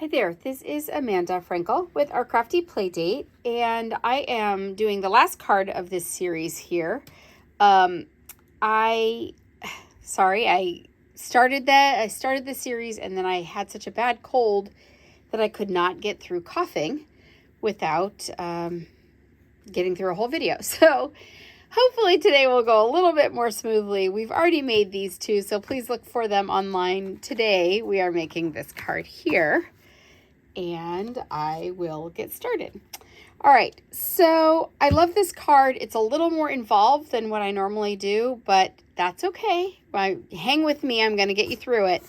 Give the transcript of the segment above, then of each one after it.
Hi there, this is Amanda Frankel with Our Crafty Playdate, and I am doing the last card of this series here. I started the series and then I had such a bad cold that I could not get through coughing without getting through a whole video. So hopefully today will go a little bit more smoothly. We've already made these two, so please look for them online. Today we are making this card here, and I will get started. All right, so I love this card. It's a little more involved than what I normally do, but that's okay. Hang with me, I'm going to get you through it.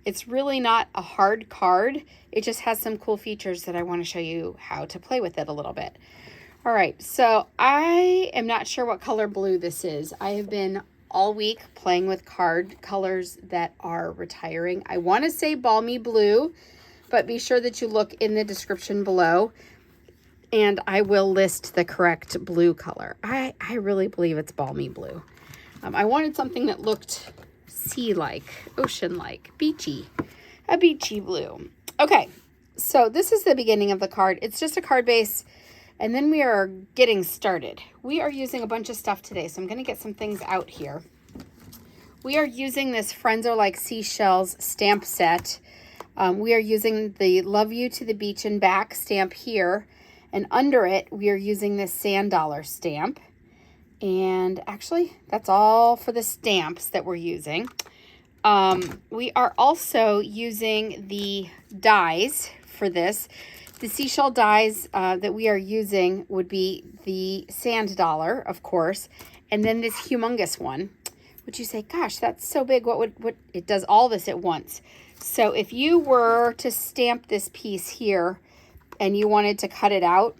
It's really not a hard card. It just has some cool features that I want to show you how to play with it a little bit. All right, so I am not sure what color blue this is. I have been all week playing with card colors that are retiring. I want to say balmy blue, but be sure that you look in the description below and I will list the correct blue color. I really believe it's balmy blue. I wanted something that looked sea-like, ocean-like, beachy, a beachy blue. Okay, so this is the beginning of the card. It's just a card base, and then we are getting started. We are using a bunch of stuff today, so I'm going to get some things out here. We are using this Friends Are Like Seashells stamp set. We are using the Love You to the Beach and Back stamp here, and under it we are using this sand dollar stamp. And actually that's all for the stamps that we're using. We are also using the dies for this. The seashell dies that we are using would be the sand dollar, of course, and then this humongous one. Would you say, gosh, that's so big, what it does all this at once. So if you were to stamp this piece here and you wanted to cut it out,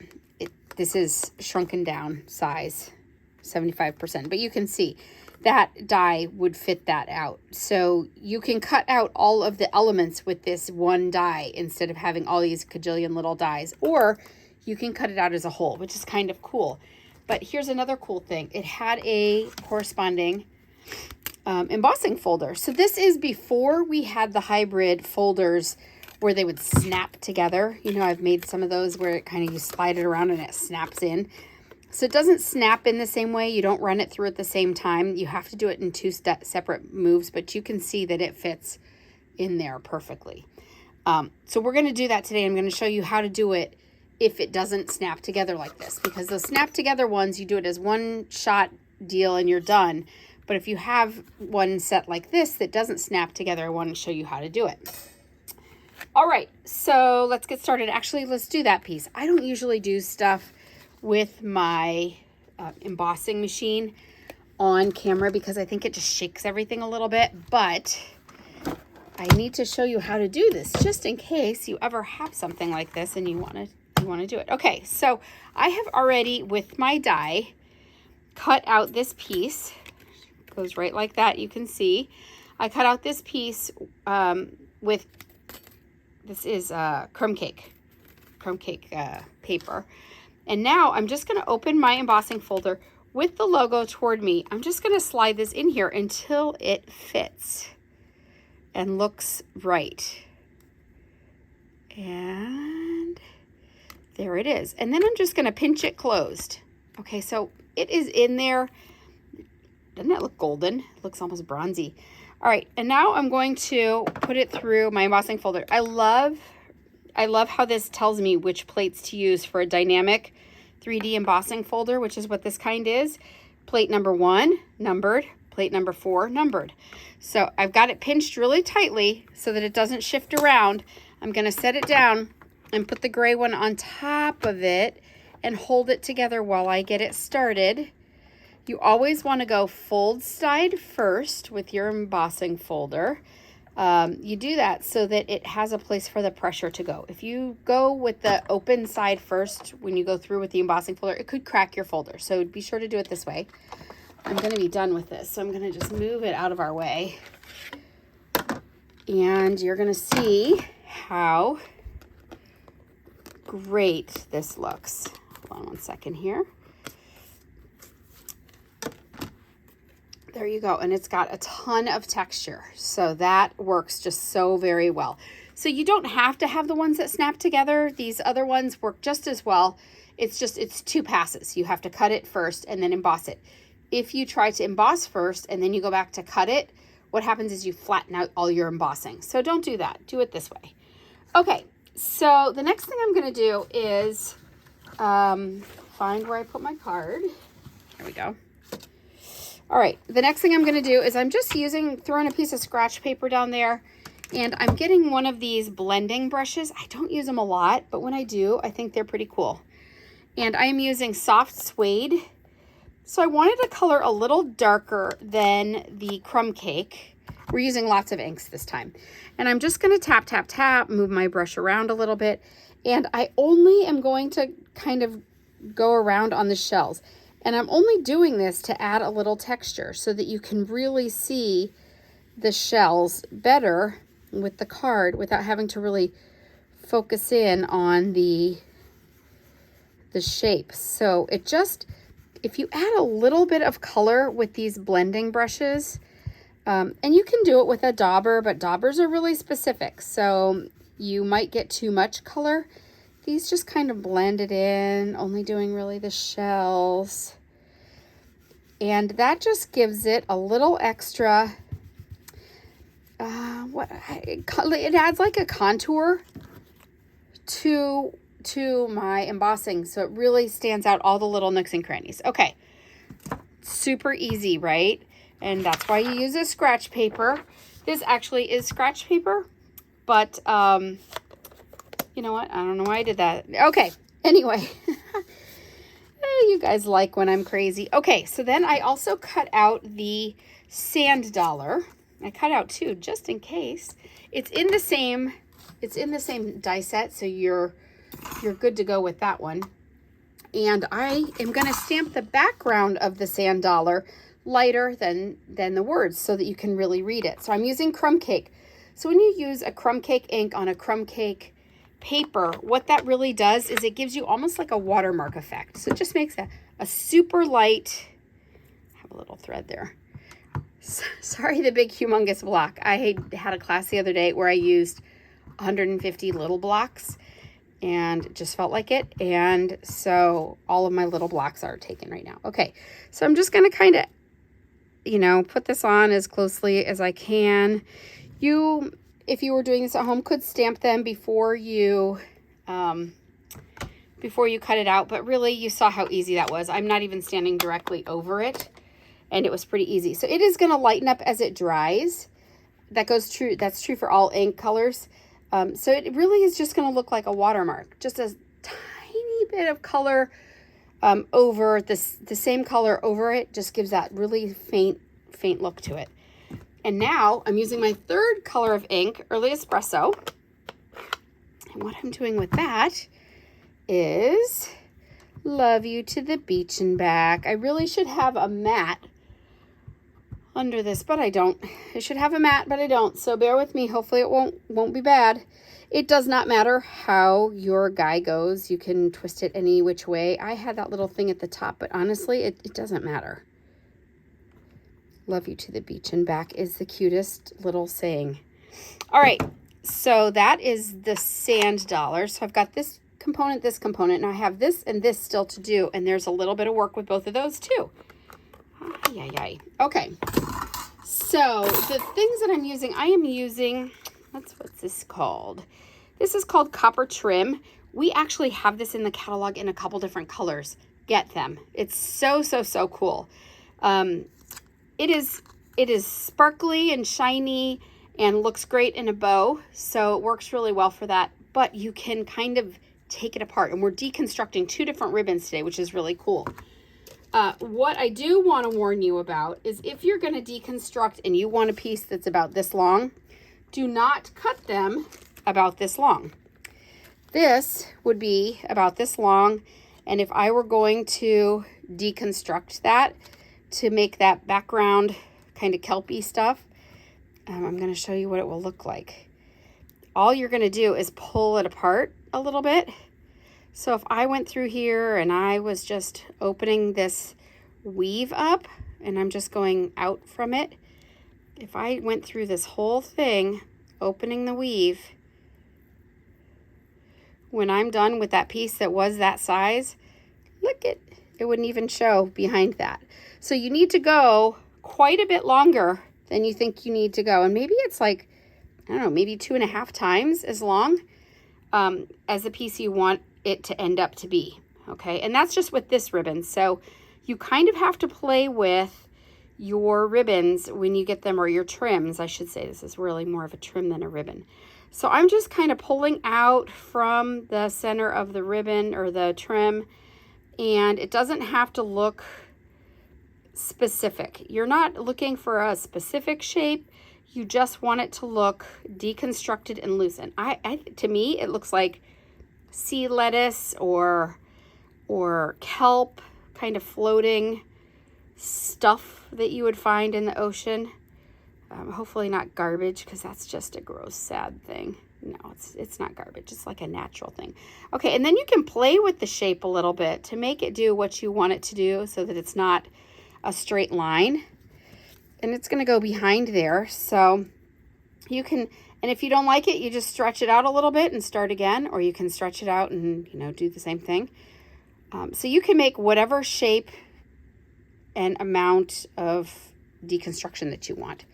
this is shrunken down size, 75%, but you can see that die would fit that out. So you can cut out all of the elements with this one die instead of having all these cajillion little dies, or you can cut it out as a whole, which is kind of cool. But here's another cool thing. It had a corresponding embossing folder. So this is before we had the hybrid folders where they would snap together. You know, I've made some of those where it kind of, you slide it around and it snaps in. So it doesn't snap in the same way. You don't run it through at the same time. You have to do it in two separate moves, but you can see that it fits in there perfectly. So we're going to do that today. I'm going to show you how to do it if it doesn't snap together like this, because those snap together ones, you do it as one shot deal and you're done. But if you have one set like this that doesn't snap together, I want to show you how to do it. All right, so let's get started. Actually, let's do that piece. I don't usually do stuff with my embossing machine on camera because I think it just shakes everything a little bit, but I need to show you how to do this just in case you ever have something like this and you want to do it. Okay, so I have already, with my die, cut out this piece. Goes right like that, you can see. I cut out this piece with, this is crumb cake paper. And now I'm just going to open my embossing folder with the logo toward me. I'm just going to slide this in here until it fits and looks right. And there it is. And then I'm just going to pinch it closed. Okay, so it is in there. Doesn't that look golden? It looks almost bronzy. All right, and now I'm going to put it through my embossing folder. I love how this tells me which plates to use for a dynamic 3D embossing folder, which is what this kind is. Plate number 1, numbered. Plate number 4, numbered. So I've got it pinched really tightly so that it doesn't shift around. I'm going to set it down and put the gray one on top of it and hold it together while I get it started. You always want to go fold side first with your embossing folder. You do that so that it has a place for the pressure to go. If you go with the open side first when you go through with the embossing folder, it could crack your folder. So be sure to do it this way. I'm going to be done with this, so I'm going to just move it out of our way. And you're going to see how great this looks. Hold on one second here. There you go. And it's got a ton of texture. So that works just so very well. So you don't have to have the ones that snap together. These other ones work just as well. It's just, it's 2 passes. You have to cut it first and then emboss it. If you try to emboss first and then you go back to cut it, what happens is you flatten out all your embossing. So don't do that. Do it this way. Okay, so the next thing I'm going to do is find where I put my card. There we go. All right, the next thing I'm going to do is I'm just throwing a piece of scratch paper down there, and I'm getting one of these blending brushes. I don't use them a lot, but when I do, I think they're pretty cool. And I'm using Soft Suede. So I wanted to color a little darker than the crumb cake. We're using lots of inks this time. And I'm just going to tap, tap, tap, move my brush around a little bit. And I only am going to kind of go around on the shells. And I'm only doing this to add a little texture so that you can really see the shells better with the card without having to really focus in on the shape. So it just, if you add a little bit of color with these blending brushes, and you can do it with a dauber, but daubers are really specific, so you might get too much color. These just kind of blend it in, only doing really the shells. And that just gives it a little extra, it adds like a contour to my embossing, so it really stands out all the little nooks and crannies. Okay, super easy, right? And that's why you use a scratch paper. This actually is scratch paper, but you know what? I don't know why I did that. Okay, anyway, you guys like when I'm crazy. Okay, so then I also cut out the sand dollar. I cut out 2 just in case. It's in the same die set, so you're good to go with that one. And I am going to stamp the background of the sand dollar lighter than the words so that you can really read it. So I'm using crumb cake. So when you use a crumb cake ink on a crumb cake paper, what that really does is it gives you almost like a watermark effect. So it just makes a super light, I have a little thread there. Sorry, the big humongous block. I had a class the other day where I used 150 little blocks and it just felt like it. And so all of my little blocks are taken right now. Okay, so I'm just going to kind of, put this on as closely as I can. You, if you were doing this at home, could stamp them before you cut it out. But really, you saw how easy that was. I'm not even standing directly over it. And it was pretty easy. So it is going to lighten up as it dries. That's true for all ink colors. So it really is just going to look like a watermark. Just a tiny bit of color over the same color over it just gives that really faint look to it. And now I'm using my 3rd color of ink, Early Espresso. And what I'm doing with that is Love You to the Beach and Back. I really should have a mat under this, but I don't. I should have a mat, but I don't. So bear with me. Hopefully it won't be bad. It does not matter how your guy goes. You can twist it any which way. I had that little thing at the top, but honestly, it doesn't matter. Love You to the Beach and Back is the cutest little saying. All right, so that is the sand dollar. So I've got this component, and I have this and this still to do, and there's a little bit of work with both of those too. Okay, so the things that I'm using, I am using, what's this called? This is called Copper Trim. We actually have this in the catalog in a couple different colors. Get them. It's so cool. It is sparkly and shiny and looks great in a bow, so it works really well for that. But you can kind of take it apart, and we're deconstructing 2 different ribbons today, which is really cool. What I do want to warn you about is if you're going to deconstruct and you want a piece that's about this long, do not cut them about this long. This would be about this long, and if I were going to deconstruct that to make that background kind of kelpy stuff, I'm going to show you what it will look like. All you're going to do is pull it apart a little bit. So if I went through here and I was just opening this weave up and I'm just going out from it, if I went through this whole thing, opening the weave, when I'm done with that piece that was that size, look, it wouldn't even show behind that. So you need to go quite a bit longer than you think you need to go. And maybe it's like, I don't know, maybe 2.5 times as long as the piece you want it to end up to be. Okay, and that's just with this ribbon. So you kind of have to play with your ribbons when you get them, or your trims, I should say. This is really more of a trim than a ribbon. So I'm just kind of pulling out from the center of the ribbon or the trim, and it doesn't have to look specific. You're not looking for a specific shape. You just want it to look deconstructed and loosened. To me, it looks like sea lettuce or kelp, kind of floating stuff that you would find in the ocean. Hopefully not garbage, because that's just a gross, sad thing. No, it's not garbage. It's like a natural thing. Okay, and then you can play with the shape a little bit to make it do what you want it to do, so that it's not a straight line. And it's going to go behind there. So you can, and if you don't like it, you just stretch it out a little bit and start again, or you can stretch it out and, do the same thing. So you can make whatever shape and amount of deconstruction that you want.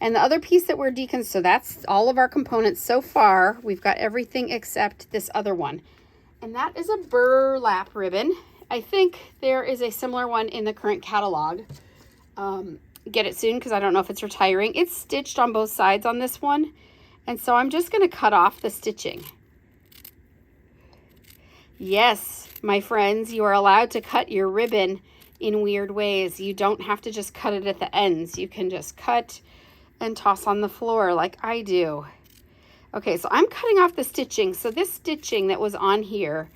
And the other piece that we're so that's all of our components so far. We've got everything except this other one. And that is a burlap ribbon. I think there is a similar one in the current catalog. Get it soon, because I don't know if it's retiring. It's stitched on both sides on this one. And so I'm just going to cut off the stitching. Yes, my friends, you are allowed to cut your ribbon in weird ways. You don't have to just cut it at the ends. You can just cut and toss on the floor like I do. Okay, so I'm cutting off the stitching. So this stitching that was on here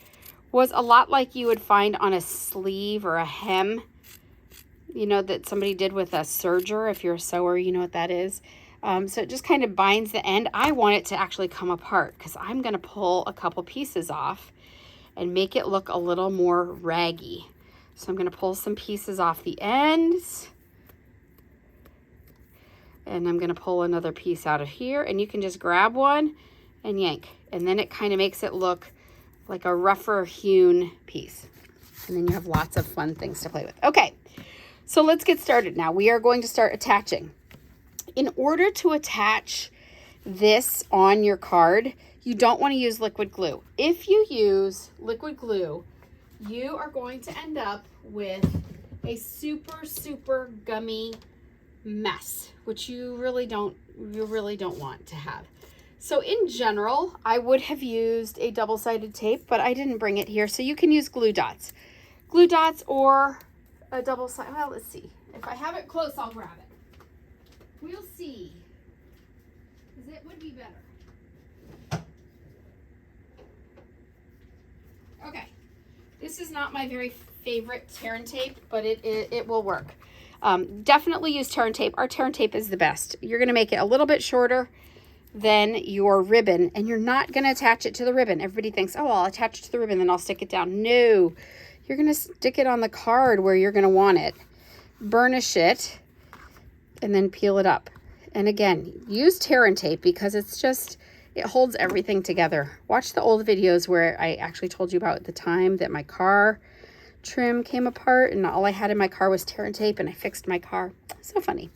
was a lot like you would find on a sleeve or a hem, that somebody did with a serger. If you're a sewer, you know what that is. So it just kind of binds the end. I want it to actually come apart, because I'm going to pull a couple pieces off and make it look a little more raggy. So I'm going to pull some pieces off the ends, and I'm going to pull another piece out of here, and you can just grab one and yank, and then it kind of makes it look like a rougher hewn piece. And then you have lots of fun things to play with. Okay, so let's get started now. We are going to start attaching. In order to attach this on your card, you don't want to use liquid glue. If you use liquid glue, you are going to end up with a super, super gummy mess, which you really don't want to have. So in general, I would have used a double-sided tape, but I didn't bring it here. So you can use glue dots or a double-sided. Well, let's see. If I have it close, I'll grab it. We'll see, because it would be better. Okay, this is not my very favorite tear and tape, but it will work. Definitely use tear and tape. Our tear and tape is the best. You're going to make it a little bit shorter than your ribbon, and you're not going to attach it to the ribbon. Everybody thinks, oh, I'll attach it to the ribbon, then I'll stick it down. No, you're going to stick it on the card where you're going to want it. Burnish it, and then peel it up. And again, use tear and tape, because it holds everything together. Watch the old videos where I actually told you about the time that my car trim came apart and all I had in my car was tear and tape, and I fixed my car. So funny.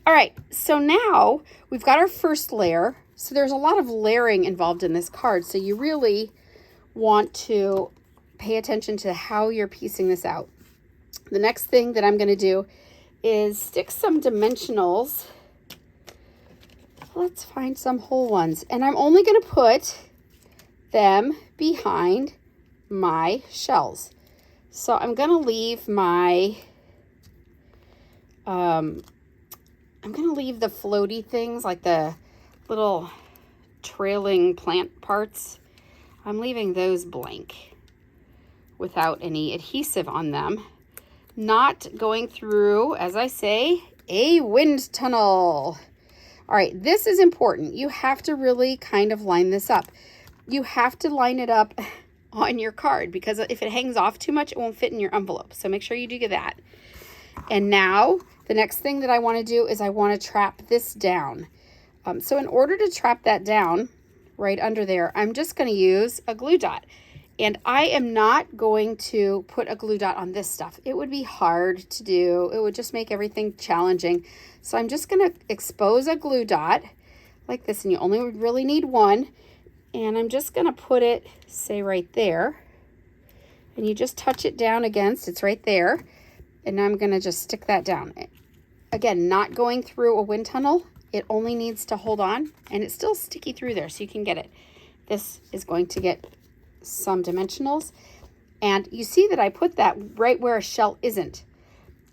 All right, so now we've got our first layer. So there's a lot of layering involved in this card. So you really want to pay attention to how you're piecing this out. The next thing that I'm going to do is stick some dimensionals. Let's find some whole ones. And I'm only going to put them behind my shells. So I'm going to leave my, I'm going to leave the floaty things, like the little trailing plant parts. I'm leaving those blank without any adhesive on them. Not going through, as I say, a wind tunnel. All right, this is important. You have to really kind of line this up. You have to line it up on your card, because if it hangs off too much, it won't fit in your envelope. So make sure you do that. And now the next thing that I want to do is I want to trap this down. So in order to trap that down, right under there, I'm just going to use a glue dot. And I am not going to put a glue dot on this stuff. It would be hard to do. It would just make everything challenging. So I'm just going to expose a glue dot like this, and you only really need one. And I'm just going to put it, say, right there. And you just touch it down against, it's right there. And I'm going to just stick that down. Again, not going through a wind tunnel. It only needs to hold on, and it's still sticky through there, so you can get it. This is going to get some dimensionals, and you see that I put that right where a shell isn't.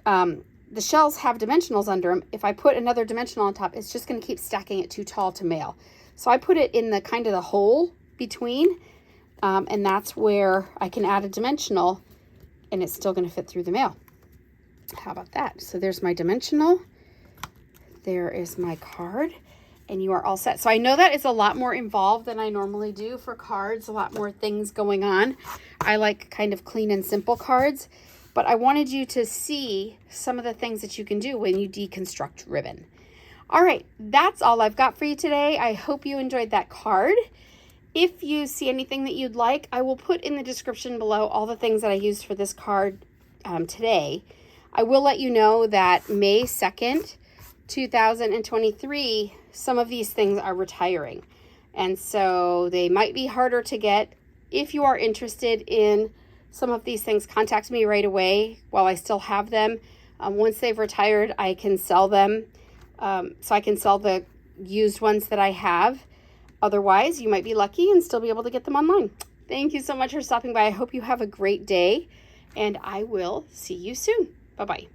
The shells have dimensionals under them. If I put another dimensional on top, it's just going to keep stacking it too tall to mail. So I put it in the kind of the hole between, and that's where I can add a dimensional, and it's still going to fit through the mail. How about that? So there's my dimensional. There is my card. And you are all set. So I know that is a lot more involved than I normally do for cards, a lot more things going on. I like kind of clean and simple cards, but I wanted you to see some of the things that you can do when you deconstruct ribbon. All right, that's all I've got for you today. I hope you enjoyed that card. If you see anything that you'd like, I will put in the description below all the things that I used for this card today. I will let you know that May 2nd, 2023, some of these things are retiring, and so they might be harder to get. If you are interested in some of these things, contact me right away while I still have them. Once they've retired, I can sell them, so I can sell the used ones that I have. Otherwise, you might be lucky and still be able to get them online. Thank you so much for stopping by. I hope you have a great day, and I will see you soon. Bye-bye.